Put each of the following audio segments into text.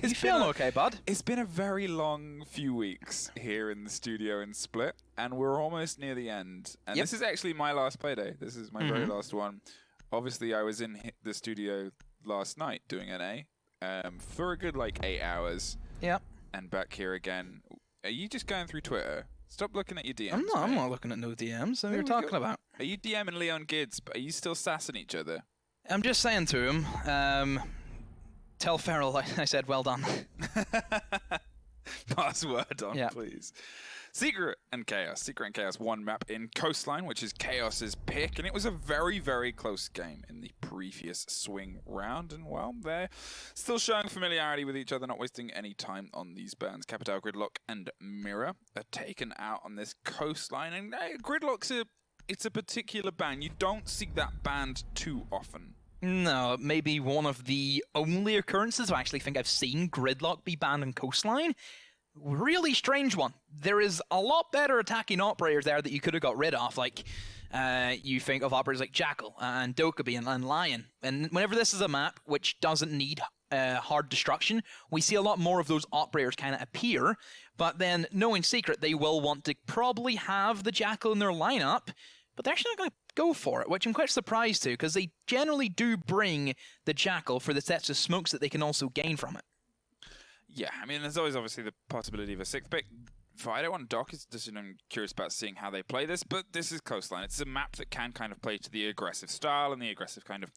You feeling okay, bud? It's been a very long few weeks here in the studio in Split, and we're almost near the end. And this is actually my last playday. This is my very last one. Obviously, I was in the studio last night doing NA for a good, 8 hours. Yep. And back here again. Are you just going through Twitter? Stop looking at your DMs. I'm not looking at no DMs. What are you talking about? Are you DMing Leon Gids? Are you still sassing each other? I'm just saying to him, tell Feral I said well done. Pass word on, please. Secret and Chaos. Secret and Chaos won map in Coastline, which is Chaos's pick, and it was a very, very close game in the previous swing round. And, well, they're still showing familiarity with each other, not wasting any time on these bans. Capital, Gridlock, and Mirror are taken out on this Coastline, and Gridlock's it's a particular ban. You don't see that banned too often. No, maybe one of the only occurrences I actually think I've seen Gridlock be banned on Coastline. Really strange one. There is a lot better attacking operators there that you could have got rid of. You think of operators like Jackal and Dokkaebi and Lion. And whenever this is a map which doesn't need hard destruction, we see a lot more of those operators kind of appear. But then, knowing Secret, they will want to probably have the Jackal in their lineup, but they're actually not going to go for it, which I'm quite surprised to, because they generally do bring the Jackal for the sets of smokes that they can also gain from it. Yeah, I mean, there's always obviously the possibility of a 6th pick. Fido on Doc is just, I'm curious about seeing how they play this, but this is Coastline. It's a map that can kind of play to the aggressive style and the aggressive kind of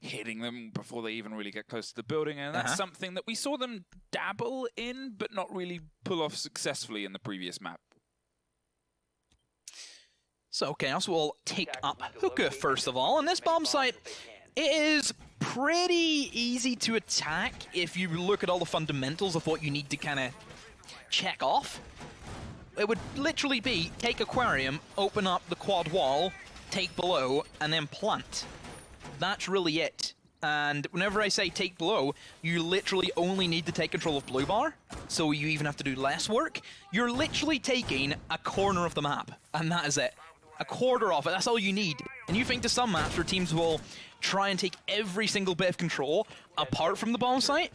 hitting them before they even really get close to the building, and that's something that we saw them dabble in, but not really pull off successfully in the previous map. So Chaos will take up Hookah first of all, and this bomb site is pretty easy to attack if you look at all the fundamentals of what you need to kind of check off. It would literally be take Aquarium, open up the quad wall, take below, and then plant. That's really it. And whenever I say take below, you literally only need to take control of blue bar, so you even have to do less work. You're literally taking a corner of the map, and that is it. A quarter of it, that's all you need. And you think to some maps where teams will try and take every single bit of control apart from the bomb site,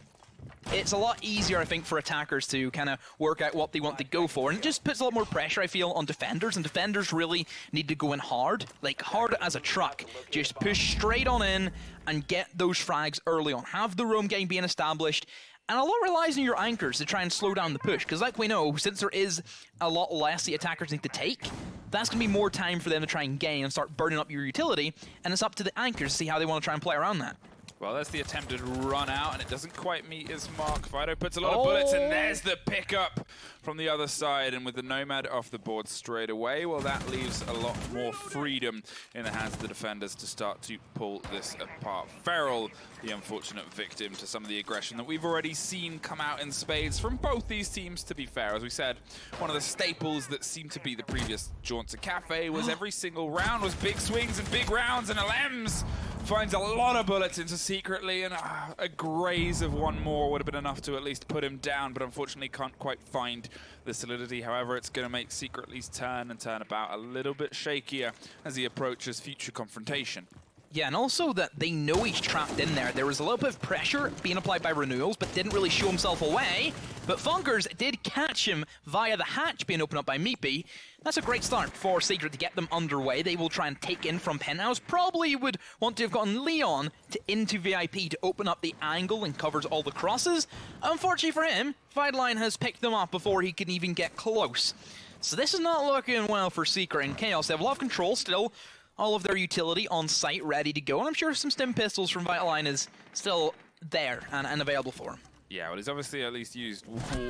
it's a lot easier, I think, for attackers to kind of work out what they want to go for. And it just puts a lot more pressure, I feel, on defenders. And defenders really need to go in hard, like hard as a truck. Just push straight on in and get those frags early on. Have the roam game being established. And a lot relies on your anchors to try and slow down the push. Because like we know, since there is a lot less the attackers need to take, that's going to be more time for them to try and gain and start burning up your utility. And it's up to the anchors to see how they want to try and play around that. Well, that's the attempted run out, and it doesn't quite meet his mark. Fido puts a lot of bullets, and there's the pickup from the other side. And with the Nomad off the board straight away, well, that leaves a lot more freedom in the hands of the defenders to start to pull this apart. Feral, the unfortunate victim to some of the aggression that we've already seen come out in spades from both these teams, to be fair. As we said, one of the staples that seemed to be the previous Jaunt to Cafe was every single round was big swings and big rounds, and Alems finds a lot of bullets into Secretly, and a graze of one more would have been enough to at least put him down, but unfortunately can't quite find the solidity. However, it's going to make Secretly's turn and turn about a little bit shakier as he approaches future confrontation. Yeah, and also that they know he's trapped in there. There was a little bit of pressure being applied by Renewals, but didn't really show himself away. But Funkers did catch him via the hatch being opened up by Meepy. That's a great start for Secret to get them underway. They will try and take in from Penthouse. Probably would want to have gotten Leon into VIP to open up the angle and covers all the crosses. Unfortunately for him, Vidaline has picked them up before he can even get close. So this is not looking well for Secret and Chaos. They have a lot of control still. All of their utility on site ready to go. And I'm sure some stim pistols from Vitaline is still there and available for him. Yeah, well, he's obviously at least used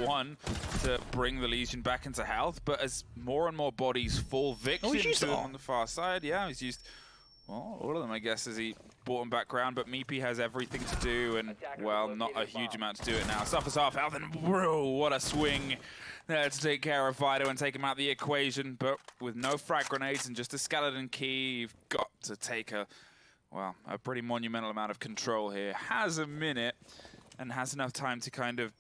one to bring the Legion back into health, but as more and more bodies fall victim to him on the far side, yeah, he's used, well, all of them, I guess, as he brought him back round, but Meepy has everything to do, and, well, not a huge amount to do it now. Suffers half health, and whoa, what a swing there to take care of Fido and take him out of the equation, but with no frag grenades and just a skeleton key, you've got to take a pretty monumental amount of control here. Has a minute and has enough time to kind of,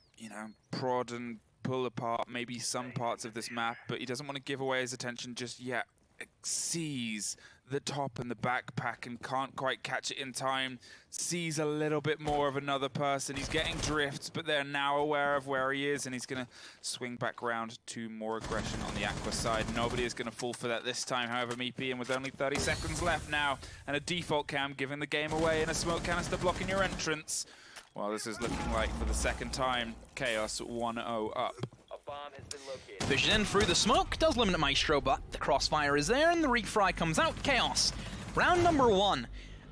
prod and pull apart maybe some parts of this map, but he doesn't want to give away his attention just yet. Sees the top and the backpack and can't quite catch it in time. Sees a little bit more of another person. He's getting drifts, but they're now aware of where he is, and he's going to swing back round to more aggression on the Aqua side. Nobody is going to fall for that this time, however, Meepy, and with only 30 seconds left now, and a default cam giving the game away, and a smoke canister blocking your entrance. Well, this is looking like, for the second time, Chaos 1-0 up. Vision in through the smoke, does limit Maestro, but the crossfire is there and the refry comes out. Chaos, round number 1.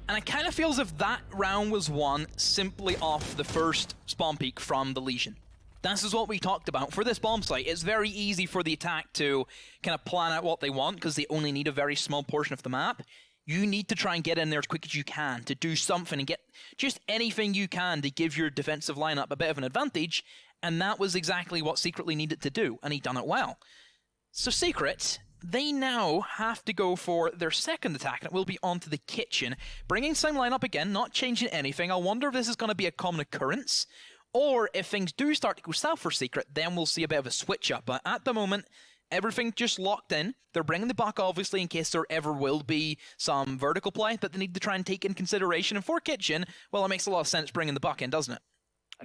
And it kind of feels as if that round was won simply off the first spawn peak from the Legion. This is what we talked about. For this bomb site, it's very easy for the attack to kind of plan out what they want because they only need a very small portion of the map. You need to try and get in there as quick as you can to do something and get just anything you can to give your defensive lineup a bit of an advantage. And that was exactly what Secretly needed to do, and he done it well. So Secret, they now have to go for their second attack, and it will be onto the kitchen. Bringing same lineup again, not changing anything. I wonder if this is going to be a common occurrence, or if things do start to go south for Secret, then we'll see a bit of a switch up. But at the moment, everything just locked in. They're bringing the buck, obviously, in case there ever will be some vertical play that they need to try and take in consideration. And for kitchen, well, it makes a lot of sense bringing the buck in, doesn't it?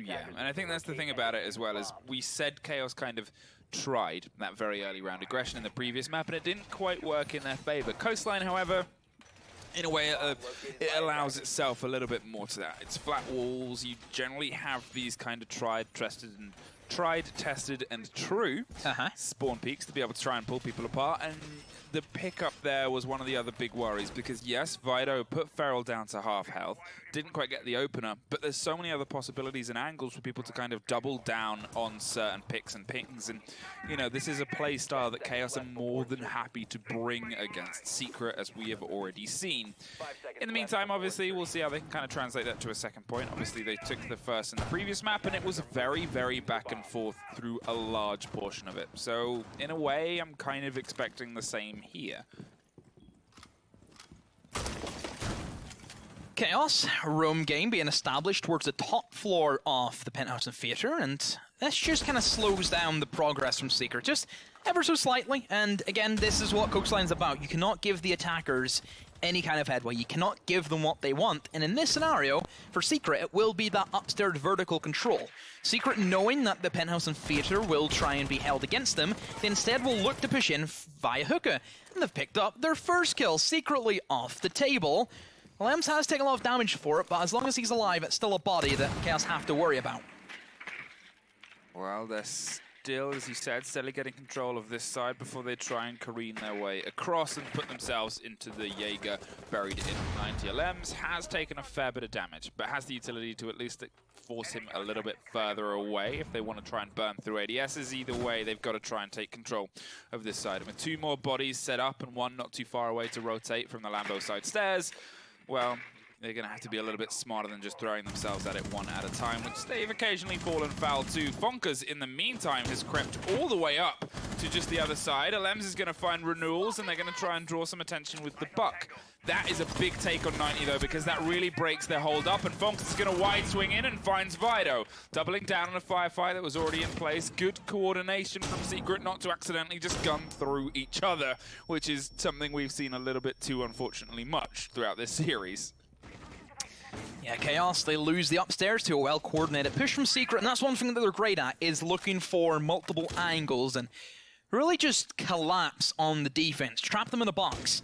Yeah, and I think that's the thing about it as well, is we said Chaos kind of tried that very early round aggression in the previous map, and it didn't quite work in their favor. Coastline, however, in a way, it allows itself a little bit more to that. It's flat walls. You generally have these kind of tried, tested, and true spawn peaks to be able to try and pull people apart, and the pickup there was one of the other big worries, because yes, Vido put Feral down to half health, didn't quite get the opener, but there's so many other possibilities and angles for people to kind of double down on certain picks and pings, and you know, this is a play style that Chaos are more than happy to bring against Secret, as we have already seen. In the meantime, obviously, we'll see how they can kind of translate that to a second point. Obviously, they took the first in the previous map, and it was very, very back and forth through a large portion of it. So, in a way, I'm kind of expecting the same here. Chaos, roam game being established towards the top floor of the penthouse and theater, and this just kind of slows down the progress from Secret, just ever so slightly. And again, this is what Coastline's about. You cannot give the attackers any kind of headway. You cannot give them what they want. And in this scenario, for Secret, it will be that upstairs vertical control. Secret, knowing that the penthouse and theater will try and be held against them, they instead will look to push in via hookah. And they've picked up their first kill, secretly off the table. Lems has taken a lot of damage for it, but as long as he's alive, it's still a body that Chaos have to worry about. Well, they're still, as you said, steadily getting control of this side before they try and careen their way across and put themselves into the Jaeger buried in 90. Lems has taken a fair bit of damage, but has the utility to at least force him a little bit further away if they want to try and burn through ADSs. Either way, they've got to try and take control of this side. And with two more bodies set up and one not too far away to rotate from the Lambo side stairs, well, they're going to have to be a little bit smarter than just throwing themselves at it one at a time, which they've occasionally fallen foul to. Fonkers, in the meantime, has crept all the way up to just the other side. Alems is going to find renewals, and they're going to try and draw some attention with the buck. That is a big take on 90, though, because that really breaks their hold up, and Fonkers is going to wide swing in and finds Vido. Doubling down on a firefight that was already in place. Good coordination from Secret not to accidentally just gun through each other, which is something we've seen a little bit too, unfortunately, much throughout this series. Yeah, Chaos, they lose the upstairs to a well-coordinated push from Secret, and that's one thing that they're great at, is looking for multiple angles and really just collapse on the defense, trap them in a box.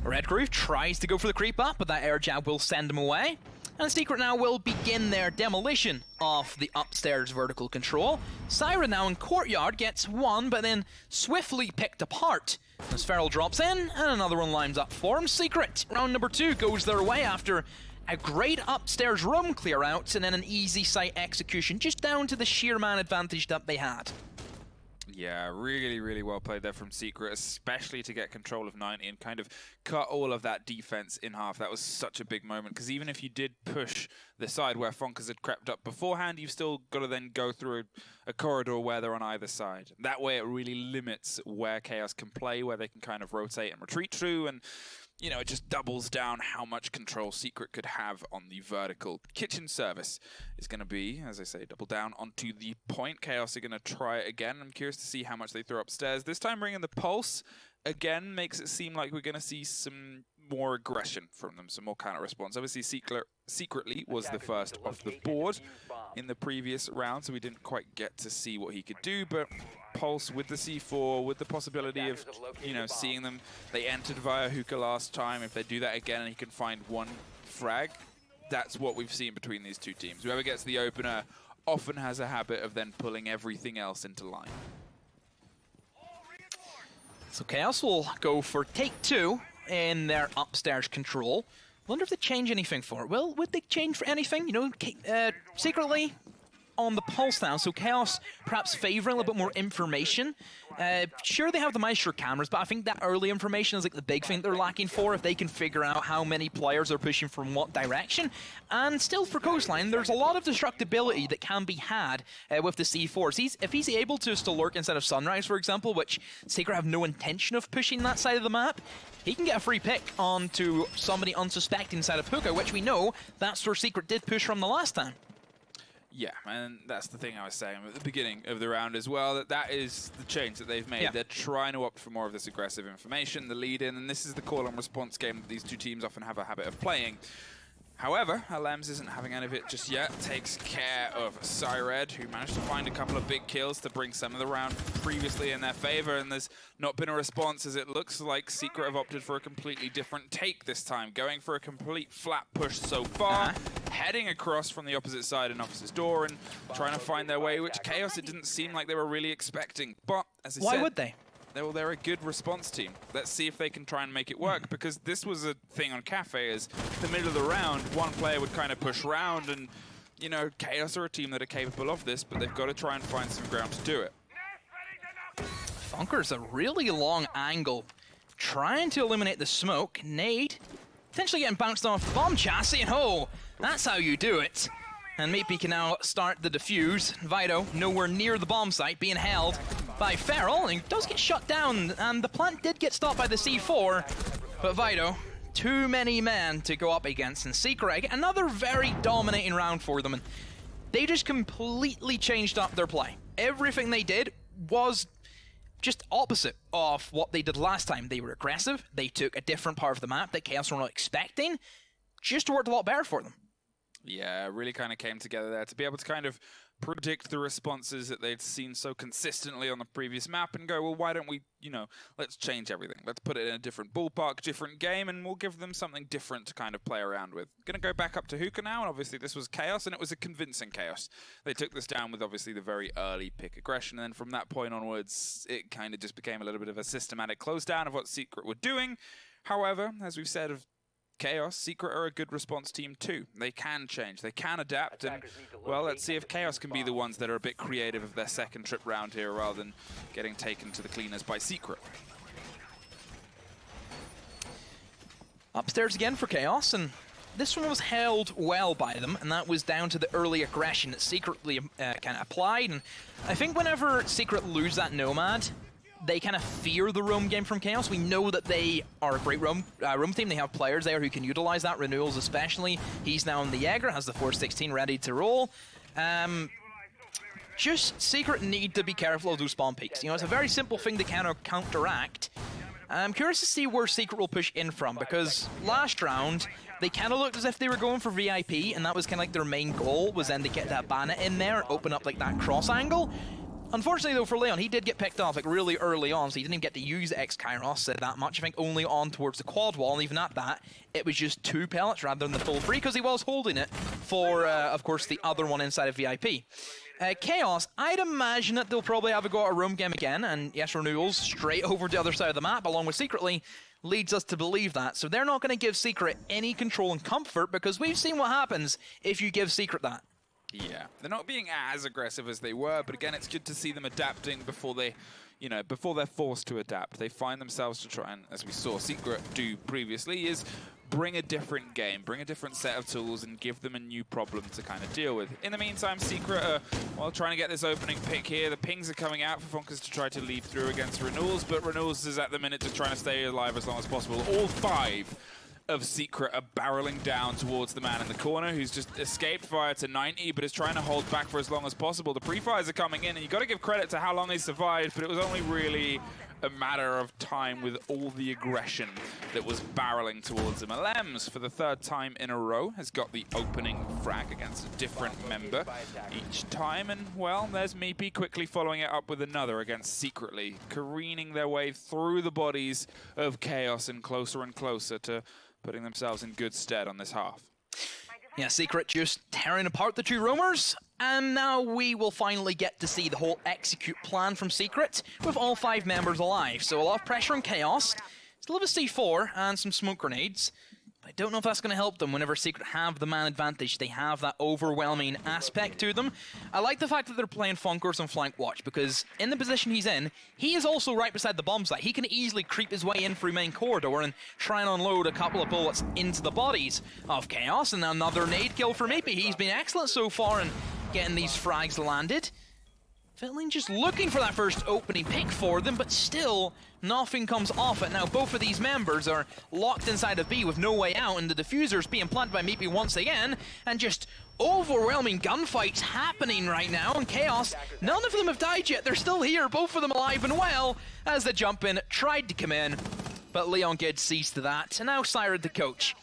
Red Groove tries to go for the creep up, but that air jab will send him away. And Secret now will begin their demolition of the upstairs vertical control. Siren now in Courtyard gets one, but then swiftly picked apart as Feral drops in, and another one lines up for him. Secret, round number 2 goes their way after a great upstairs room clear out, and then an easy site execution, just down to the sheer man advantage that they had. Yeah, really, really well played there from Secret, especially to get control of 90 and kind of cut all of that defense in half. That was such a big moment, because even if you did push the side where Fonkers had crept up beforehand, you've still got to then go through a corridor where they're on either side. That way it really limits where Chaos can play, where they can kind of rotate and retreat through, and you know, it just doubles down how much control Secret could have on the vertical. Kitchen service is going to be, as I say, double down onto the point. Chaos are going to try it again. I'm curious to see how much they throw upstairs. This time bringing the pulse again makes it seem like we're going to see some more aggression from them, some more counter response. Obviously, secretly was the first off the board in the previous round, so we didn't quite get to see what he could do, but Pulse with the C4, with the possibility of, seeing them, they entered via hookah last time. If they do that again and he can find one frag, that's what we've seen between these two teams. Whoever gets the opener often has a habit of then pulling everything else into line. So Chaos will go for take 2 in their upstairs control. Wonder if they change anything for it. Well, would they change for anything? Secretly on the Pulse now, so Chaos perhaps favouring a little bit more information. Sure, they have the Maestro cameras, but I think that early information is like the big thing they're lacking for, if they can figure out how many players are pushing from what direction. And still for Coastline, there's a lot of destructibility that can be had with the C4s. If he's able to still lurk instead of Sunrise, for example, which Secret have no intention of pushing that side of the map, he can get a free pick onto somebody unsuspecting side of Hookah, which we know that's where Secret did push from the last time. Yeah, and that's the thing I was saying at the beginning of the round as well, that is the change that they've made. Yeah. They're trying to opt for more of this aggressive information, the lead-in, and this is the call and response game that these two teams often have a habit of playing. However, Alems isn't having any of it just yet. Takes care of Syred, who managed to find a couple of big kills to bring some of the round previously in their favor, and there's not been a response, as it looks like Secret have opted for a completely different take this time, going for a complete flat push so far, heading across from the opposite side in Officer's Door and trying to find their way, which Chaos it didn't seem like they were really expecting. But, as I said... Why would they? Well, they're a good response team. Let's see if they can try and make it work, because this was a thing on Cafe, is the middle of the round, one player would kind of push round, and, Chaos are a team that are capable of this, but they've got to try and find some ground to do it. Funker's a really long angle, trying to eliminate the smoke. Nade, potentially getting bounced off the bomb chassis, and that's how you do it. And Map2 can now start the defuse. Vido, nowhere near the bomb site, being held by Feral, and he does get shut down, and the plant did get stopped by the C4, but Vido, too many men to go up against, and Secret, another very dominating round for them, and they just completely changed up their play. Everything they did was just opposite of what they did last time. They were aggressive, they took a different part of the map that Chaos were not expecting, just worked a lot better for them. Yeah, it really kind of came together there to be able to kind of predict the responses that they'd seen so consistently on the previous map and go, well, why don't we, let's change everything. Let's put it in a different ballpark, different game, and we'll give them something different to kind of play around with. Going to go back up to Hookah now, and obviously this was Chaos, and it was a convincing Chaos. They took this down with obviously the very early pick aggression, and then from that point onwards, it kind of just became a little bit of a systematic close down of what Secret were doing. However, as we've said of Chaos, Secret are a good response team too. They can change, they can adapt, and, well, let's see if Chaos can be the ones that are a bit creative of their second trip round here rather than getting taken to the cleaners by Secret. Upstairs again for Chaos, and this one was held well by them, and that was down to the early aggression that Secretly kind of applied, and I think whenever Secret lose that Nomad, they kind of fear the roam game from Chaos. We know that they are a great roam team. They have players there who can utilize that, Renewals especially. He's now in the Jaeger, has the 416 ready to roll. Just Secret need to be careful of those spawn peaks. It's a very simple thing to kind of counteract. I'm curious to see where Secret will push in from, because last round, they kind of looked as if they were going for VIP, and that was kind of like their main goal, was then to get that Bandit in there, open up like that cross angle. Unfortunately, though, for Leon, he did get picked off like really early on, so he didn't even get to use X-Kairos that much. I think only on towards the quad wall, and even at that, it was just 2 pellets rather than the full 3, because he was holding it for, of course, the other one inside of VIP. Chaos, I'd imagine that they'll probably have a go at a roam game again, and yes, Renewals straight over the other side of the map, along with Secretly, leads us to believe that. So they're not going to give Secret any control and comfort, because we've seen what happens if you give Secret that. Yeah, they're not being as aggressive as they were, but again, it's good to see them adapting before they, before they're forced to adapt. They find themselves to try and, as we saw Secret do previously, is bring a different game, bring a different set of tools, and give them a new problem to kind of deal with. In the meantime, Secret are, well, trying to get this opening pick here. The pings are coming out for Funkers to try to lead through against Renewals, but Renewals is at the minute just trying to stay alive as long as possible. All 5 of Secret are barreling down towards the man in the corner, who's just escaped fire to 90, but is trying to hold back for as long as possible. The pre-fires are coming in, and you've got to give credit to how long he survived, but it was only really a matter of time with all the aggression that was barreling towards him. Lems, for the third time in a row, has got the opening frag against a different member each time. And, well, there's Meepy quickly following it up with another against Secretly, careening their way through the bodies of Chaos and closer to putting themselves in good stead on this half. Yeah, Secret just tearing apart the two roamers, and now we will finally get to see the whole execute plan from Secret with all 5 members alive. So a lot of pressure on Chaos, still have a C4 and some smoke grenades. I don't know if that's going to help them whenever Secret have the man advantage. They have that overwhelming aspect to them. I like the fact that they're playing Funkers on flank watch, because in the position he's in, he is also right beside the bomb site. He can easily creep his way in through main corridor and try and unload a couple of bullets into the bodies of Chaos. And another nade kill for Meepy. He's been excellent so far in getting these frags landed. Finland just looking for that first opening pick for them, but still nothing comes off it. Now both of these members are locked inside of B with no way out, and the diffuser's being planted by Meepy once again, and just overwhelming gunfights happening right now. And Chaos, none of them have died yet. They're still here, both of them alive and well, as the jump in tried to come in, but Leon Gid sees to that. And now Sired the coach.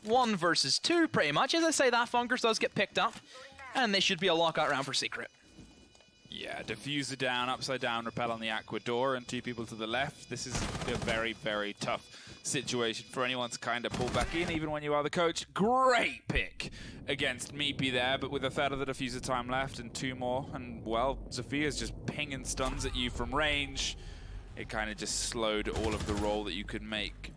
1 versus 2 pretty much. As I say, that Funkers does get picked up, and this should be a lockout round for Secret. Yeah, diffuser down, upside down, repel on the Aqua door, and 2 people to the left. This is a very, very tough situation for anyone to kind of pull back in, even when you are the coach. Great pick against Meepy there, but with a third of the diffuser time left and 2 more, and, well, Zophia's just pinging stuns at you from range. It kind of just slowed all of the roll that you could make.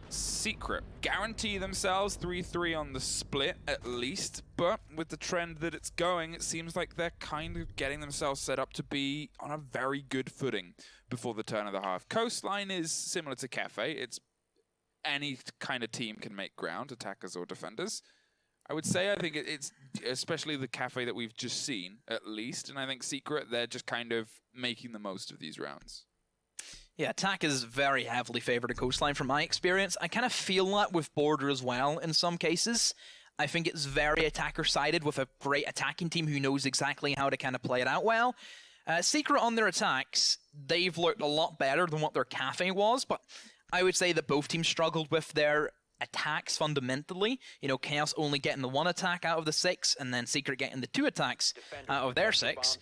Secret guarantee themselves 3-3 on the split at least, but with the trend that it's going, it seems like they're kind of getting themselves set up to be on a very good footing before the turn of the half. Coastline is similar to Cafe. It's any kind of team can make ground, attackers or defenders. I would say, I think it's especially the Cafe that we've just seen, at least, and I think Secret, they're just kind of making the most of these rounds. Yeah, attack is very heavily favored in Coastline from my experience. I kind of feel that with Border as well in some cases. I think it's very attacker-sided with a great attacking team who knows exactly how to kind of play it out well. Secret on their attacks, they've looked a lot better than what their Cafe was, but I would say that both teams struggled with their attacks fundamentally. You know, Chaos only getting the 1 attack out of the 6, and then Secret getting the 2 attacks out of their 6.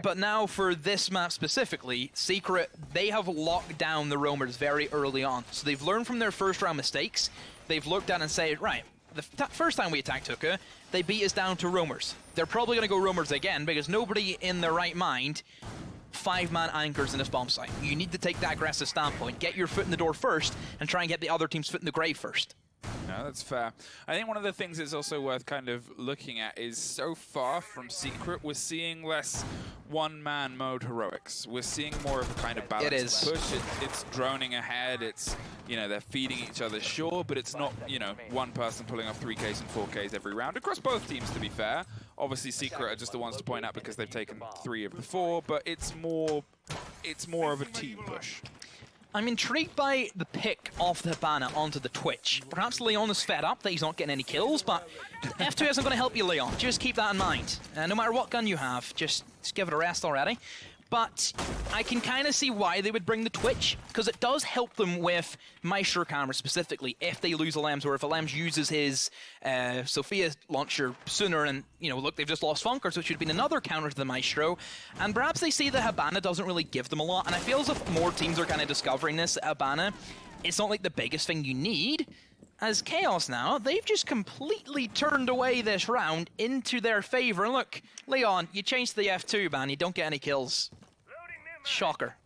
But now for this map specifically, Secret, they have locked down the roamers very early on. So they've learned from their first round mistakes. They've looked at and said, right, the first time we attacked Hookah, they beat us down to roamers. They're probably going to go roamers again because nobody in their right mind 5-man anchors in this bomb site. You need to take that aggressive standpoint, get your foot in the door first, and try and get the other team's foot in the grave first. No, that's fair. I think one of the things that's also worth kind of looking at is so far from Secret, we're seeing less one-man mode heroics. We're seeing more of a kind of balanced push. It's droning ahead. It's, you know, they're feeding each other, sure, but it's not, you know, one person pulling off 3Ks and 4Ks every round. Across both teams, to be fair. Obviously, Secret are just the ones to point out because they've taken 3 of the 4, but it's more of a team push. I'm intrigued by the pick off the Hibana onto the Twitch. Perhaps Leon is fed up that he's not getting any kills, but F2 isn't going to help you, Leon. Just keep that in mind. No matter what gun you have, just give it a rest already. But I can kind of see why they would bring the Twitch, because it does help them with Maestro camera specifically if they lose a Lems, or if a Lems uses his Sophia launcher sooner and, you know, look, they've just lost Funkers, which would have been another counter to the Maestro. And perhaps they see that Hibana doesn't really give them a lot, and I feel as if more teams are kind of discovering this. Hibana, it's not like the biggest thing you need. As Chaos now, they've just completely turned away this round into their favor. And look, Leon, you changed the F2 ban, you don't get any kills. Shocker.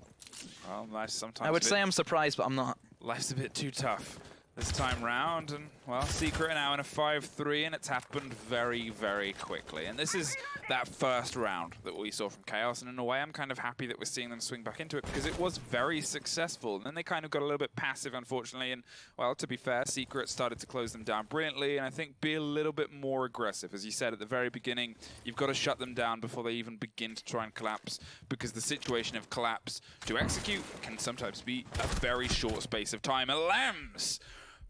Well, life's sometimes I would say I'm surprised, but I'm not. Life's a bit too tough this time round, and, well, Secret now in a 5-3, and it's happened very, very quickly. And this is that first round that we saw from Chaos, and in a way I'm kind of happy that we're seeing them swing back into it, because it was very successful. And then they kind of got a little bit passive, unfortunately, and, well, to be fair, Secret started to close them down brilliantly, and I think be a little bit more aggressive. As you said at the very beginning, you've got to shut them down before they even begin to try and collapse, because the situation of collapse to execute can sometimes be a very short space of time. And Lems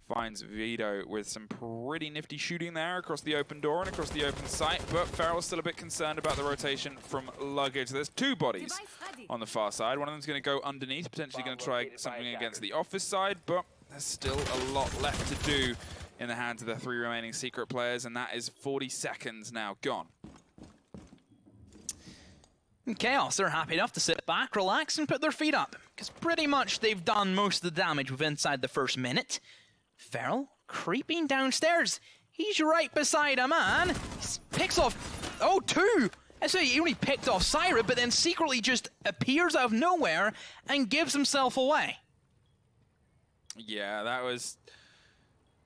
finds Vito with some pretty nifty shooting there across the open door and across the open site, but Feral's still a bit concerned about the rotation from Luggage. There's two bodies on the far side. One of them's going to go underneath, potentially going to try something against the office side, but there's still a lot left to do in the hands of the 3 remaining Secret players, and that is 40 seconds now gone. Chaos, they're happy enough to sit back, relax, and put their feet up, because pretty much they've done most of the damage with inside the first minute. Feral creeping downstairs. He's right beside a man. He picks off, oh, 2. So he only picked off Syra, but then secretly just appears out of nowhere and gives himself away. Yeah, that was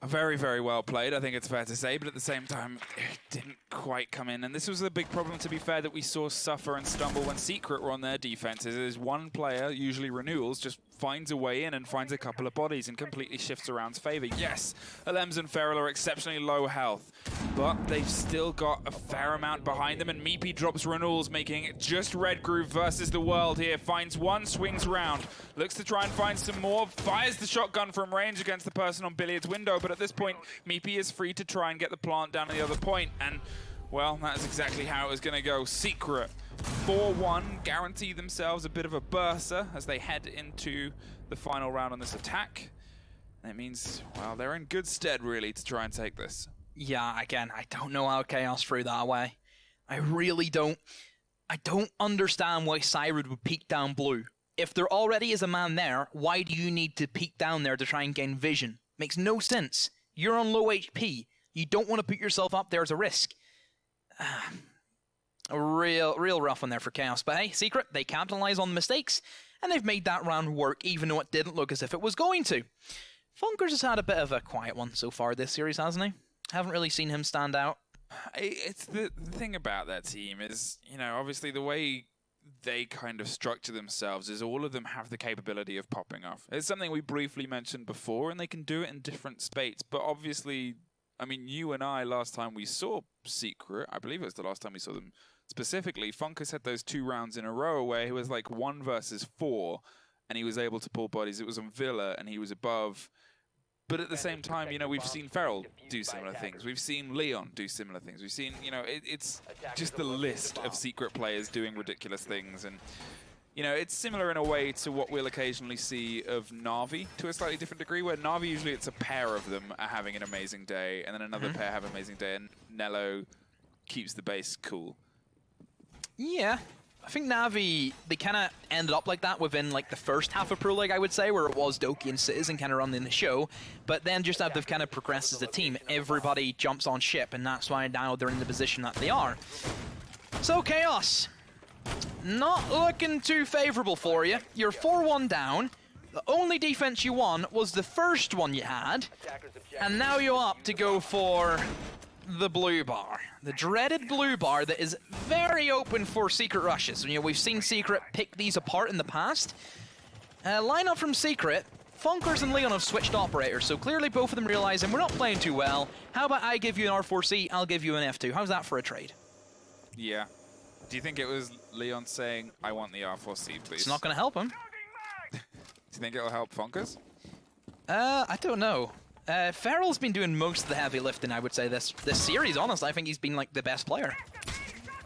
very, very well played, I think it's fair to say, but at the same time, it didn't quite come in. And this was a big problem, to be fair, that we saw suffer and stumble when Secret were on their defenses. Is one player, usually Renewals, just finds a way in and finds a couple of bodies and completely shifts around's favor. Yes, Alems and Feral are exceptionally low health, but they've still got a fair amount behind them, and Meepy drops Renewals, making it just Red Groove versus the world here. Finds one, swings round, looks to try and find some more, fires the shotgun from range against the person on Billiard's window, but at this point, Meepy is free to try and get the plant down at the other point, and, well, that's exactly how it was going to go. Secret 4-1, guarantee themselves a bit of a burster as they head into the final round on this attack. That means, well, they're in good stead, really, to try and take this. Yeah, again, I don't know how Chaos threw that away. I really don't. I don't understand why Cyrud would peek down blue. If there already is a man there, why do you need to peek down there to try and gain vision? Makes no sense. You're on low HP. You don't want to put yourself up there as a risk. A real rough one there for Chaos. But hey, Secret, they capitalize on the mistakes, and they've made that round work, even though it didn't look as if it was going to. Funkers has had a bit of a quiet one so far this series, hasn't he? Haven't really seen him stand out. It's the thing about that team is, you know, obviously the way they kind of structure themselves is all of them have the capability of popping off. It's something we briefly mentioned before, and they can do it in different spates, but obviously, I mean, you and I, last time we saw Secret, I believe it was the last time we saw them specifically, Funkus had those 2 rounds in a row where he was like 1 versus 4, and he was able to pull bodies. It was on Villa, and he was above. But at the same time, you know, we've seen Feral do similar things. We've seen Leon do similar things. We've seen, you know, it's just the list of Secret players doing ridiculous things. And, you know, it's similar in a way to what we'll occasionally see of Na'Vi to a slightly different degree, where Na'Vi usually it's a pair of them are having an amazing day, and then another pair have an amazing day, and Nello keeps the base cool. Yeah. I think Na'Vi, they kind of ended up like that within like the first half of Pro League, I would say, where it was Doki and Citizen kind of running the show. But then just as they've kind of progressed as a team, everybody jumps on ship, and that's why now they're in the position that they are. So Chaos, not looking too favorable for you. You're 4-1 down. The only defense you won was the first one you had, and now you're up to go for the blue bar. The dreaded blue bar that is very open for Secret rushes. You know, we've seen Secret pick these apart in the past. Lineup from Secret, Funkers and Leon have switched operators, so clearly both of them realizing we're not playing too well. How about I give you an R4C, I'll give you an F2. How's that for a trade? Yeah. Do you think it was Leon saying, I want the R4C, please? It's not going to help him. Do you think it'll help Funkers? I don't know. Feral's been doing most of the heavy lifting, I would say, this series, honestly. I think he's been, like, the best player.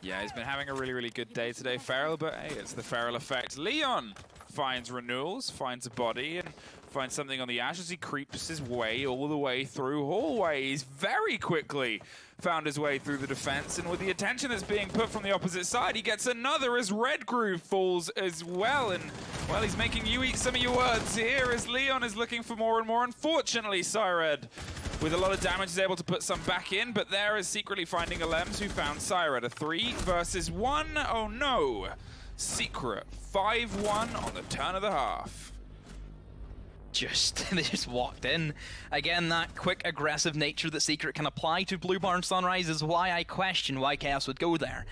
Yeah, he's been having a really, really good day today, Feral, but hey, it's the Feral effect. Leon finds Renewals, finds a body, and finds something on the Ash as he creeps his way all the way through hallways. Very quickly found his way through the defense, and with the attention that's being put from the opposite side, he gets another as Red Groove falls as well, and, well, he's making you eat some of your words here as Leon is looking for more and more. Unfortunately, Syred, with a lot of damage, is able to put some back in, but there is secretly finding Alems, who found Syred. A 3 versus 1. Oh no! Secret 5-1 on the turn of the half. They just walked in. Again, that quick, aggressive nature that Secret can apply to Blue Barn Sunrise is why I question why Chaos would go there.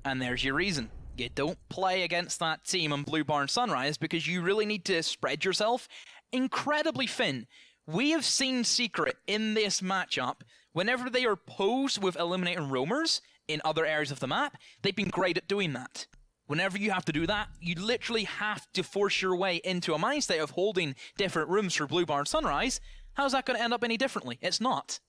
And there's your reason. You don't play against that team on Blue Barn Sunrise because you really need to spread yourself incredibly thin. We have seen Secret in this matchup, whenever they are posed with eliminating roamers in other areas of the map, they've been great at doing that. Whenever you have to do that, you literally have to force your way into a mind state of holding different rooms for Blue Barn Sunrise, How's that going to end up any differently? It's not.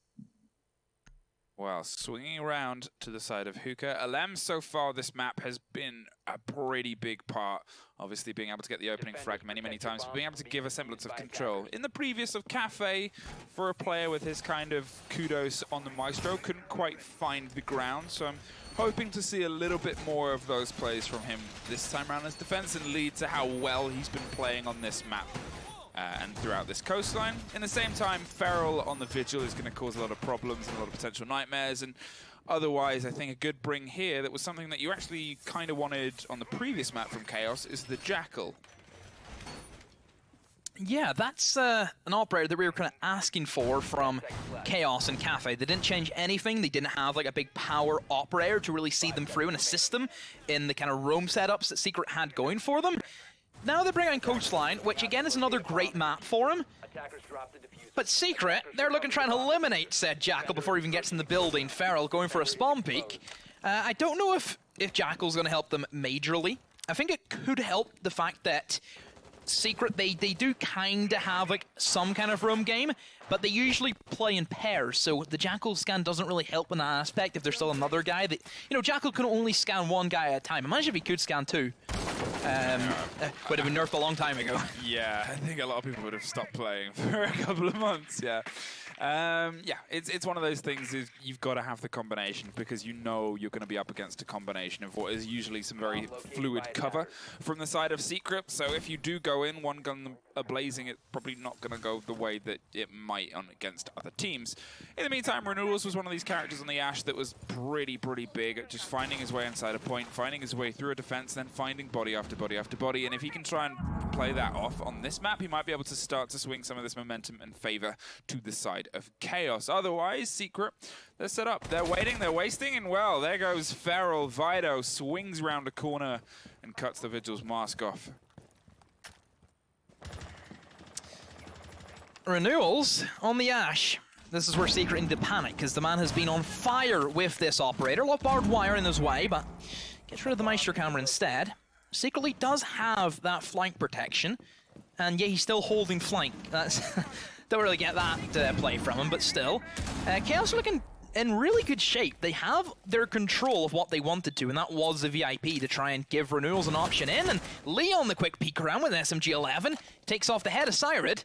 Well, swinging around to the side of Hookah, Alem so far this map has been a pretty big part. Obviously being able to get the opening frag many, many times, but being able to give a semblance of control. In the previous of Cafe, for a player with his kind of kudos on the Maestro, couldn't quite find the ground, so I'm hoping to see a little bit more of those plays from him this time around as defense and lead to how well he's been playing on this map. And throughout this coastline. In the same time, Feral on the Vigil is going to cause a lot of problems and a lot of potential nightmares. And otherwise, I think a good bring here that was something that you actually kind of wanted on the previous map from Chaos is the Jackal. Yeah, that's an operator that we were kind of asking for from Chaos and Cafe. They didn't change anything. They didn't have like a big power operator to really see them through and assist them in the kind of roam setups that Secret had going for them. Now they bring on Coastline, which again is another great map for him. But Secret, they're looking to try and eliminate said Jackal before he even gets in the building. Feral going for a spawn peek. I don't know if Jackal's going to help them majorly. I think it could help the fact that Secret, they do kind of have like some kind of roam game, but they usually play in pairs, so the Jackal scan doesn't really help in that aspect if there's still another guy. That, you know, Jackal can only scan one guy at a time. Imagine if he could scan two. Would have been nerfed a long time ago. Yeah, I think a lot of people would have stopped playing for a couple of months, yeah. Yeah, it's one of those things is you've got to have the combination because you know you're going to be up against a combination of what is usually some very fluid cover from the side of Secret. So if you do go in one gun blazing, it's probably not going to go the way that it might on against other teams. In the meantime, Renewals was one of these characters on the Ashe that was pretty big at just finding his way inside a point, finding his way through a defense, then finding body after body after body. And if he can try and play that off on this map, he might be able to start to swing some of this momentum and favor to the side of Chaos. Otherwise, Secret, they're set up, they're waiting, they're wasting, and well, there goes Feral. Vido swings round a corner and cuts the Vigil's mask off. Renewals on the Ashe. This is where Secret into panic, because the man has been on fire with this operator. A lot of barbed wire in his way, but gets rid of the Maestro camera instead. Secretly does have that flank protection, and yeah, he's still holding flank. That's don't really get that play from him, but still. Chaos are looking in really good shape. They have their control of what they wanted to, and that was the VIP to try and give Renewals an option in, and Leon the quick peek around with SMG-11, takes off the head of Syrid.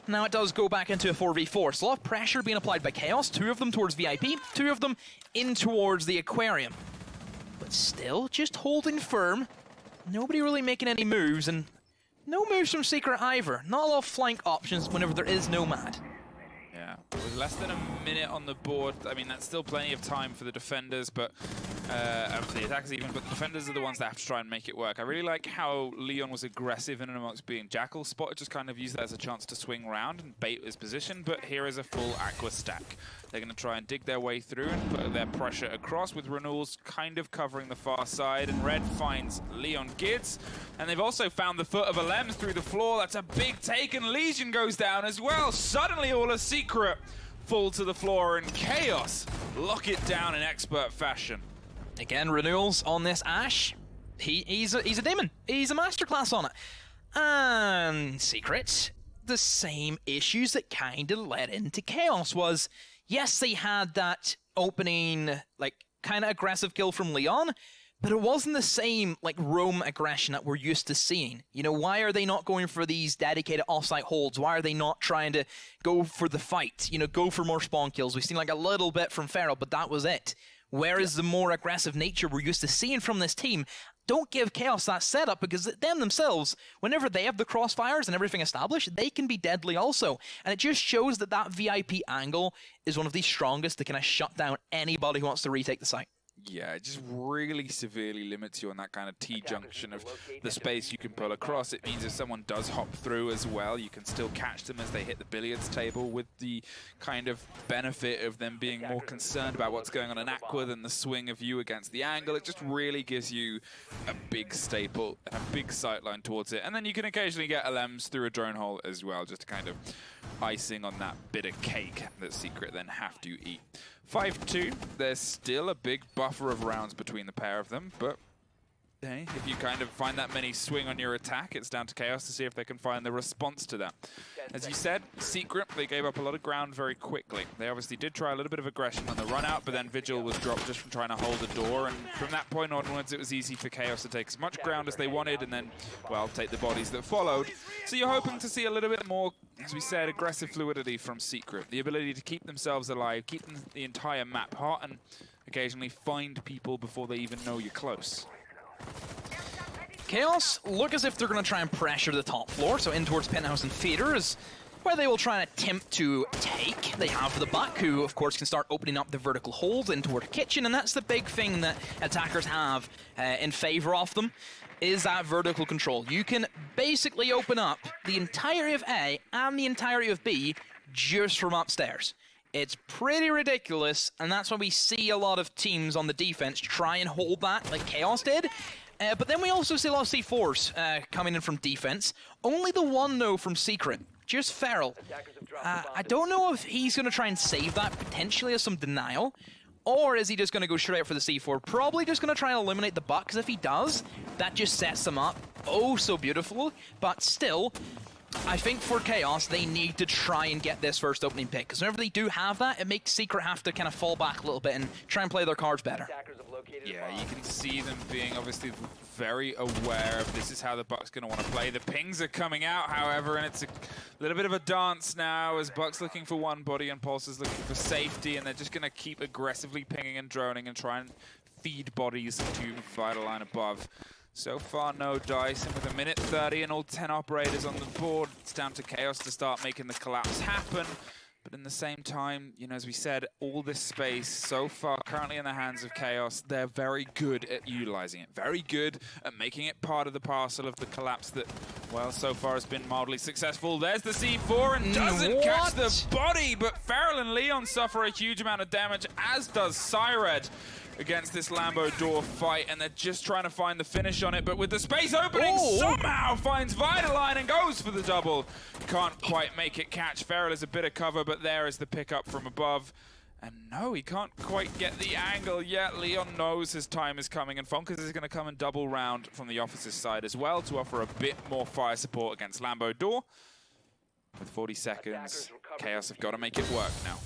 Now it does go back into a 4v4, so a lot of pressure being applied by Chaos, two of them towards VIP, two of them in towards the Aquarium. But still, just holding firm, nobody really making any moves, and no moves from Secret either. Not a lot of flank options whenever there is Nomad. Yeah, with less than a minute on the board, I mean, that's still plenty of time for the defenders, but for the attackers even, but the defenders are the ones that have to try and make it work. I really like how Leon was aggressive in and amongst being Jackal. Spot just kind of used that as a chance to swing around and bait his position, but here is a full Aqua stack. They're going to try and dig their way through and put their pressure across, with Renewals kind of covering the far side, and Red finds Leon Gids, and they've also found the foot of Alems through the floor. That's a big take, and Legion goes down as well. Suddenly all of Secret fall to the floor, and Chaos lock it down in expert fashion. Again, Renewals on this Ashe. He's a demon. He's a masterclass on it. And Secret, the same issues that kind of led into Chaos was, yes, they had that opening, like, kind of aggressive kill from Leon, but it wasn't the same, like, roam aggression that we're used to seeing. You know, why are they not going for these dedicated offsite holds? Why are they not trying to go for the fight? You know, go for more spawn kills? We've seen, like, a little bit from Feral, but that was it. Where is the more aggressive nature we're used to seeing from this team? Don't give Chaos that setup, because them themselves, whenever they have the crossfires and everything established, they can be deadly also. And it just shows that that VIP angle is one of the strongest to kind of shut down anybody who wants to retake the site. Yeah, it just really severely limits you on that kind of T-junction of the space you can pull across. It means if someone does hop through as well, you can still catch them as they hit the billiards table, with the kind of benefit of them being more concerned about what's going on in Aqua than the swing of you against the angle. It just really gives you a big staple and a big sightline towards it. And then you can occasionally get Alems through a drone hole as well, just to kind of icing on that bit of cake that Secret then have to eat. 5-2, there's still a big buffer of rounds between the pair of them, but hey, if you kind of find that many swing on your attack, it's down to Chaos to see if they can find the response to that. As you said, Secret, they gave up a lot of ground very quickly. They obviously did try a little bit of aggression on the run out, but then Vigil was dropped just from trying to hold the door, and from that point onwards, it was easy for Chaos to take as much ground as they wanted, and then, well, take the bodies that followed. So you're hoping to see a little bit more, as we said, aggressive fluidity from Secret. The ability to keep themselves alive, keep the entire map hot, and occasionally find people before they even know you're close. Chaos look as if they're going to try and pressure the top floor, so in towards Penthouse and Feeder is where they will try and attempt to take. They have the Buck, who of course can start opening up the vertical holes in toward Kitchen, and that's the big thing that attackers have in favor of them, is that vertical control. You can basically open up the entirety of A and the entirety of B just from upstairs. It's pretty ridiculous, and that's why we see a lot of teams on the defense try and hold that, like Chaos did. But then we also see a lot of C4s coming in from defense. Only the one, though, from Secret. Just Feral. I don't know if he's going to try and save that potentially as some denial, or is he just going to go straight for the C4? Probably just going to try and eliminate the Buck, because if he does, that just sets them up oh so beautiful. But still, I think for Chaos, they need to try and get this first opening pick, because whenever they do have that, it makes Secret have to kind of fall back a little bit and try and play their cards better. Yeah, you can see them being obviously very aware of this is how the Buck's going to want to play. The pings are coming out, however, and it's a little bit of a dance now as Buck's looking for one body and Pulse is looking for safety, and they're just going to keep aggressively pinging and droning and try and feed bodies to Vital Line above. So far, no dice, and with a minute 30 and all 10 operators on the board, it's down to Chaos to start making the collapse happen. But in the same time, you know, as we said, all this space so far currently in the hands of Chaos, they're very good at utilizing it. Very good at making it part of the parcel of the collapse that, well, so far has been mildly successful. There's the C4 and doesn't catch the body, but Feral and Leon suffer a huge amount of damage, as does Syred against this Lambo door fight, and they're just trying to find the finish on it, but with the space opening, somehow finds Vitaline and goes for the double. Can't quite make it catch. Feral is a bit of cover, but there is the pickup from above. And no, he can't quite get the angle yet. Leon knows his time is coming, and Funkers is going to come and double round from the officer's side as well to offer a bit more fire support against Lambo door. With 40 seconds, Chaos have got to make it work now.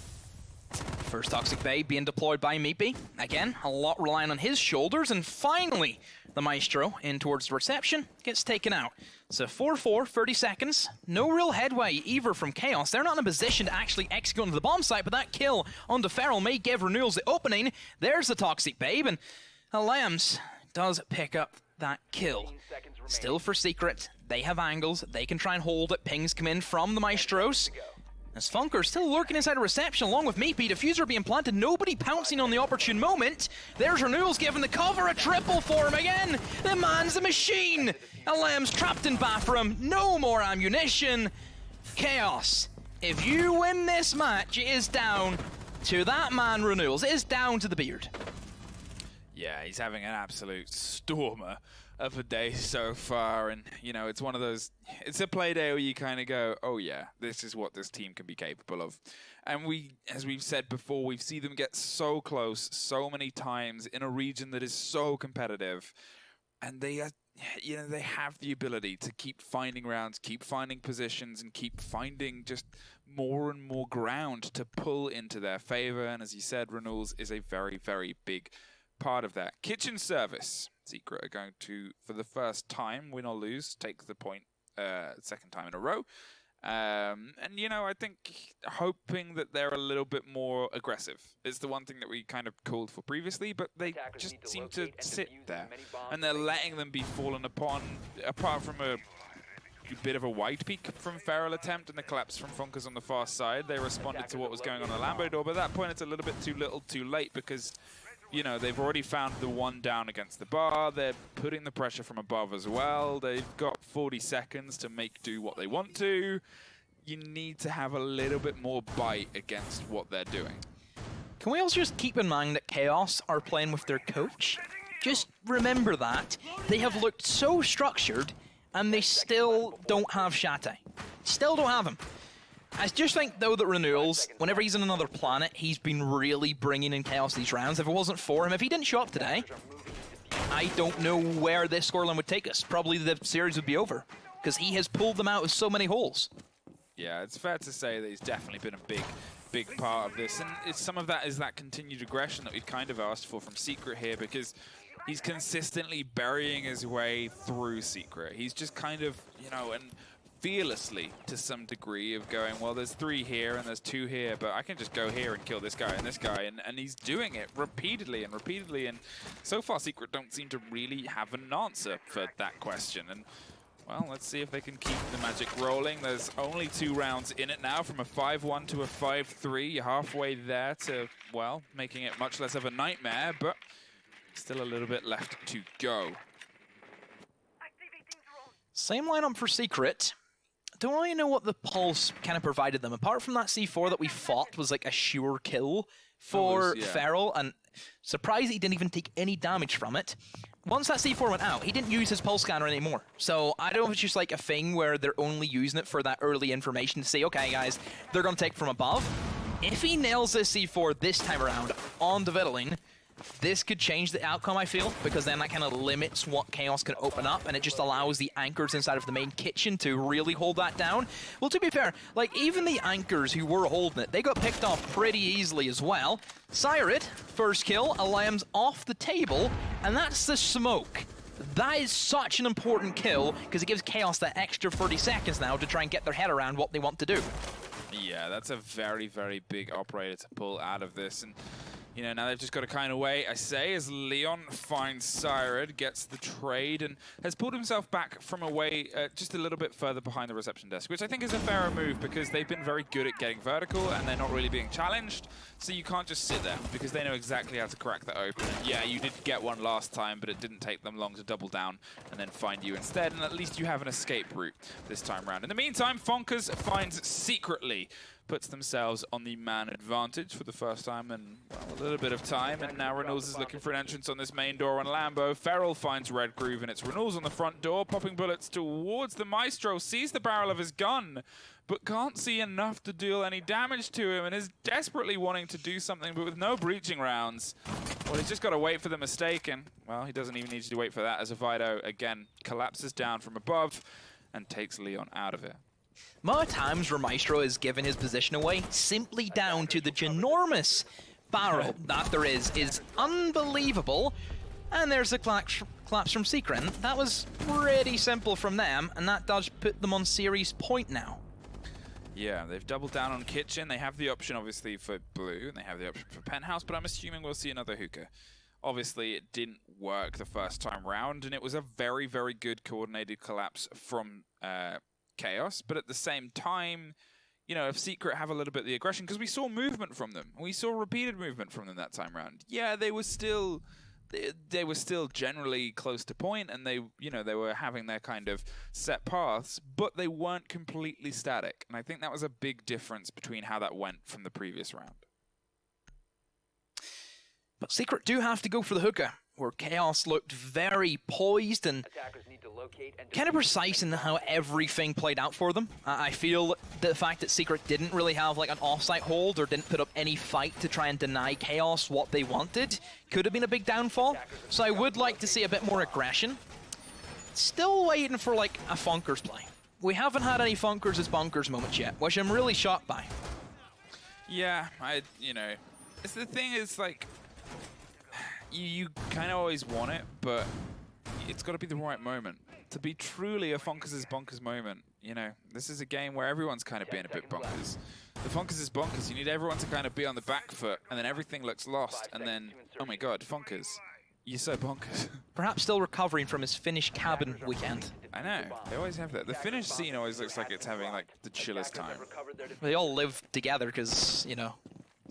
First Toxic Bay being deployed by Meepy. Again, a lot relying on his shoulders, and finally, the Maestro in towards the reception gets taken out. So 4-4, 30 seconds. No real headway either from Chaos. They're not in a position to actually execute onto the bomb site, but that kill onto Feral may give Renewals the opening. There's the Toxic Babe, and Lambs does pick up that kill. Still for Secret, they have angles. They can try and hold it. Pings come in from the Maestros. As Funker still lurking inside a reception along with Meepy, diffuser being planted, nobody pouncing on the opportune moment. There's Renewals giving the cover, a triple for him again. The man's a machine. Lamb's trapped in bathroom, no more ammunition. Chaos, if you win this match, it is down to that man Renewals. It is down to the beard. Yeah, he's having an absolute stormer of a day so far, and you know, it's one of those, it's a play day where you kind of go, oh yeah, this is what this team can be capable of. And we, as we've said before, we've seen them get so close so many times in a region that is so competitive, and they are, you know, they have the ability to keep finding rounds, keep finding positions, and keep finding just more and more ground to pull into their favor. And as you said, Renewals is a very, very big part of that. Kitchen Service, Secret are going to, for the first time, win or lose, take the point second time in a row. And, you know, I think hoping that they're a little bit more aggressive is the one thing that we kind of called for previously, but they just seem to sit there. And they're letting them be fallen upon, apart from a bit of a wide peek from Feral attempt and the collapse from Funkers on the far side. They responded to what was going on the Lambo door, but at that point it's a little bit too little too late, because you know, they've already found the one down against the bar. They're putting the pressure from above as well. They've got 40 seconds to make do what they want to. You need to have a little bit more bite against what they're doing. Can we also just keep in mind that Chaos are playing with their coach? Just remember that. They have looked so structured, and they still don't have Shate. Still don't have him. I just think, though, that Renewals, whenever he's on another planet, he's been really bringing in Chaos these rounds. If it wasn't for him, if he didn't show up today, I don't know where this scoreline would take us. Probably the series would be over, because he has pulled them out of so many holes. Yeah, it's fair to say that he's definitely been a big part of this, and some of that is that continued aggression that we've kind of asked for from Secret here, because he's consistently burying his way through Secret. He's just kind of, you know, and fearlessly to some degree of going, well, there's 3 here and there's 2 here, but I can just go here and kill this guy and this guy, and he's doing it repeatedly and repeatedly, and so far Secret don't seem to really have an answer for that question. And well, let's see if they can keep the magic rolling. There's only 2 rounds in it now, from a 5-1 to a 5-3. You're halfway there to, well, making it much less of a nightmare, but still a little bit left to go. Same lineup for Secret. Don't really know what the Pulse kind of provided them. Apart from that C4 that we fought was like a sure kill for Feral, and surprised he didn't even take any damage from it. Once that C4 went out, he didn't use his pulse scanner anymore. So I don't know if it's just like a thing where they're only using it for that early information to say, okay guys, they're going to take from above. If he nails this C4 this time around on the Vitaline, this could change the outcome, I feel, because then that kind of limits what Chaos can open up, and it just allows the anchors inside of the main kitchen to really hold that down. Well, to be fair, like, even the anchors who were holding it, they got picked off pretty easily as well. Syrid, first kill, Alam's off the table, and that's the smoke. That is such an important kill, because it gives Chaos that extra 30 seconds now to try and get their head around what they want to do. Yeah, that's a very, very big operator to pull out of this, and you know, now they've just got to kind of wait, I say, as Leon finds Syrid, gets the trade, and has pulled himself back from away just a little bit further behind the reception desk, which I think is a fairer move, because they've been very good at getting vertical, and they're not really being challenged, so you can't just sit there, because they know exactly how to crack that open. And yeah, you did get one last time, but it didn't take them long to double down and then find you instead, and at least you have an escape route this time around. In the meantime, Fonkers finds Secretly, puts themselves on the man advantage for the first time in, well, a little bit of time, and now Reynolds is looking for an entrance on this main door on Lambo. Feral finds Red Groove, and it's Reynolds on the front door, popping bullets towards the Maestro, sees the barrel of his gun, but can't see enough to deal any damage to him, and is desperately wanting to do something, but with no breaching rounds. Well, he's just got to wait for the mistake, and, well, he doesn't even need to wait for that, as Avido, again, collapses down from above and takes Leon out of it. The amount of times where Maestro has given his position away simply down to the ginormous barrel that there is unbelievable. And there's a collapse from Secret. That was pretty simple from them, and that does put them on series point now. Yeah, they've doubled down on Kitchen. They have the option, obviously, for Blue, and they have the option for Penthouse, but I'm assuming we'll see another hookah. Obviously, it didn't work the first time round, and it was a very, very good coordinated collapse from Chaos, but at the same time, you know, if Secret have a little bit of the aggression, because we saw movement from them, we saw repeated movement from them that time round. Yeah, they were still generally close to point, and they were having their kind of set paths, but they weren't completely static, and I think that was a big difference between how that went from the previous round. But Secret do have to go for the hookah, where Chaos looked very poised and kind of precise in how everything played out for them. I feel the fact that Secret didn't really have like an offsite hold or didn't put up any fight to try and deny Chaos what they wanted could have been a big downfall. So I would like to see a bit more aggression. Still waiting for like a Funkers play. We haven't had any Funkers as Bunkers moments yet, which I'm really shocked by. Yeah, it's the thing is like, you kind of always want it, but it's got to be the right moment. To be truly a Funkers is Bonkers moment, you know, this is a game where everyone's kind of being a bit bonkers. The Funkers is bonkers. You need everyone to kind of be on the back foot, and then everything looks lost, and then, oh my god, Funkers, you're so bonkers. Perhaps still recovering from his Finnish cabin weekend. I know, they always have that. The Finnish scene always looks like it's having like the chillest time. They all live together because, you know,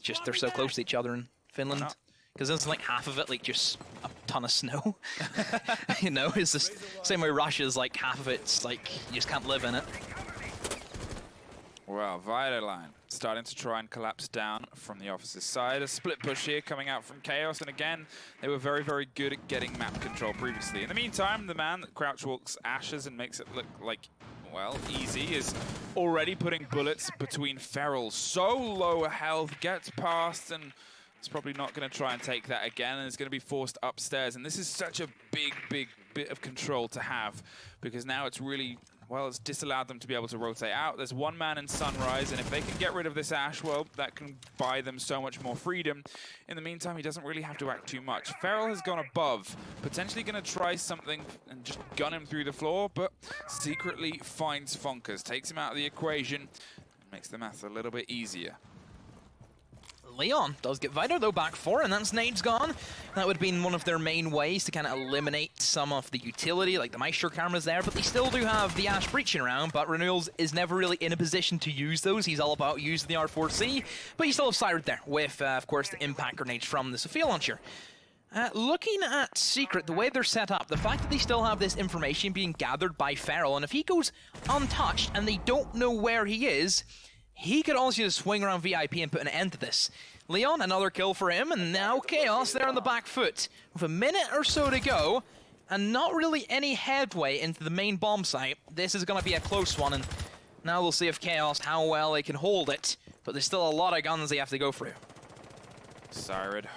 just they're so close to each other in Finland. Because there's like half of it like just a ton of snow. You know, it's the same way Russia's like half of it's like you just can't live in it. Well, Vitaline starting to try and collapse down from the officer's side. A split push here coming out from Chaos, and again, they were very, very good at getting map control previously. In the meantime, the man that crouch walks Ashes and makes it look like, well, easy, is already putting bullets between Feral. So low health, gets past, and He's probably not going to try and take that again, and is going to be forced upstairs. And this is such a big bit of control to have, because now it's really, well, it's disallowed them to be able to rotate out. There's one man in Sunrise, and if they can get rid of this Ash, well, that can buy them so much more freedom. In the meantime, he doesn't really have to act too much. Feral has gone above, potentially going to try something and just gun him through the floor, but secretly finds Fonkers, takes him out of the equation, and makes the math a little bit easier. Leon does get Vider though back 4, and that's nades gone. That would have been one of their main ways to kind of eliminate some of the utility, like the Maestro cameras there, but they still do have the Ash breaching around, but Renewals is never really in a position to use those. He's all about using the R4C, but you still have Sired there with, of course, the impact grenades from the Sophia launcher. Looking at Secret, the way they're set up, the fact that they still have this information being gathered by Feral, and if he goes untouched and they don't know where he is, he could also just swing around VIP and put an end to this. Leon, another kill for him, and now Chaos there on the back foot. With a minute or so to go, and not really any headway into the main bomb site, this is going to be a close one, and now we'll see if Chaos, how well they can hold it, but there's still a lot of guns they have to go through. Sired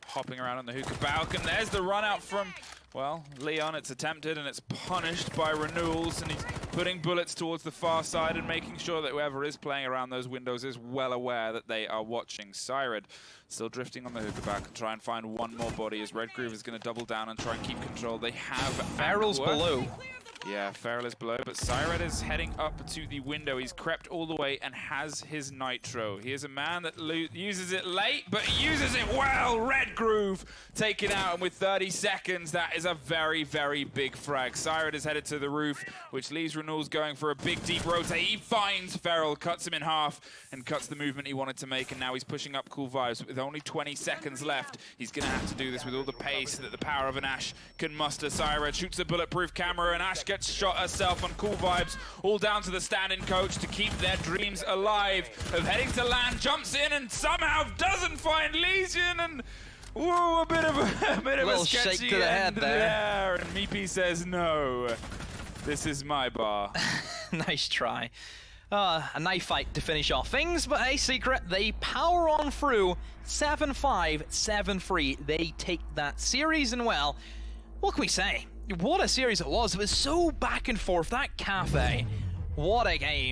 hopping around on the hookah balcony. There's the run out from, well, Leon. It's attempted and it's punished by Renewals, and he's putting bullets towards the far side and making sure that whoever is playing around those windows is well aware that they are watching. Sired still drifting on the hookah back and try and find one more body as Red Groove is going to double down and try and keep control. They have Feral's below. Yeah, Feral is below, but Sired is heading up to the window. He's crept all the way and has his Nitro. He is a man that uses it late, but he uses it well. Red Groove taken out, and with 30 seconds, that is a very big frag. Sired is headed to the roof, which leaves Renewals going for a big, deep rotate. He finds Feral, cuts him in half, and cuts the movement he wanted to make, and now he's pushing up Cool Vibes. With only 20 seconds left, he's going to have to do this with all the pace that the power of an Ash can muster. Sired shoots a bulletproof camera, and Ash gets shot herself on Cool Vibes, all down to the stand-in coach to keep their dreams alive of heading to land. Jumps in and somehow doesn't find Lesion, and whoa, a bit of a sketchy shake to the head there. And Meepy says, no, this is my bar. Nice try. A knife fight to finish off things, but hey, Secret, they power on through 7-5, 7-3. They take that series, and well, what can we say? What a series it was. It was so back and forth. That cafe, what a game.